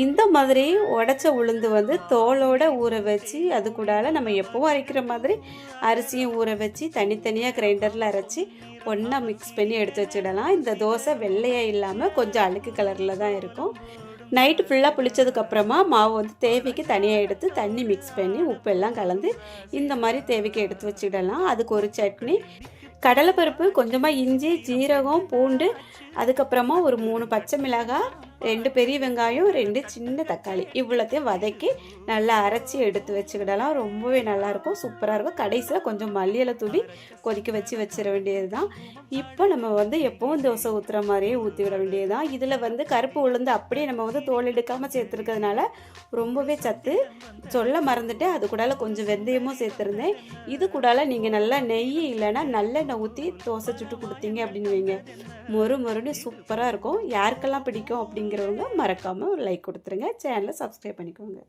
இந்த மாதிரி உடச்ச உளுந்து வந்து தோலோடு ஊற வச்சு அது கூடால நம்ம எப்போவும் அரைக்கிற மாதிரி அரிசியும் ஊற வச்சு தனித்தனியாக கிரைண்டரில் அரைச்சி ஒன்றா மிக்ஸ் பண்ணி எடுத்து வச்சிடலாம். இந்த தோசை வெள்ளையாக இல்லாமல் கொஞ்சம் அழுக்கு கலரில் தான் இருக்கும். நைட்டு ஃபுல்லாக புளிச்சதுக்கப்புறமா மாவு வந்து தேவைக்கு தனியாக எடுத்து தண்ணி மிக்ஸ் பண்ணி உப்பெல்லாம் கலந்து இந்த மாதிரி தேவைக்கு எடுத்து வச்சிடலாம். அதுக்கு ஒரு சட்னி, கடலைப்பருப்பு, கொஞ்சமாக இஞ்சி, ஜீரகம், பூண்டு, அதுக்கப்புறமா ஒரு 3 பச்சை மிளகாய், 2 பெரிய வெங்காயம், 2 சின்ன தக்காளி இவ்வளோத்தையும் வதக்கி நல்லா அரைச்சி எடுத்து வச்சுக்கிடலாம். ரொம்பவே நல்லாயிருக்கும், சூப்பராக இருக்கும். கடைசியில் கொஞ்சம் மல்லியில தூவி கொதிக்க வச்சு வச்சிட வேண்டியது தான். இப்போ நம்ம வந்து எப்போவும் தோசை ஊற்றுற மாதிரியே ஊற்றி விட வேண்டியது தான். இதில் வந்து கருப்பு உளுந்து அப்படியே நம்ம வந்து தோல் எடுக்காமல் சேர்த்துருக்கிறதுனால ரொம்பவே சத்து. சொல்ல மறந்துட்டேன், அது கூடால கொஞ்சம் வெந்தயமும் சேர்த்துருந்தேன். இது கூடால நீங்கள் நல்லா நெய் இல்லைன்னா நல்லெண்ணெய் ஊற்றி தோசை சுட்டு கொடுத்தீங்க அப்படின்னு வைங்க, மொறு மொறுன்னு சூப்பராக இருக்கும். யாருக்கெல்லாம் பிடிக்கும் அப்படிங்கிறவங்க மறக்காமல் ஒரு லைக் கொடுத்துருங்க. சேனலை சப்ஸ்கிரைப் பண்ணிக்கோங்க.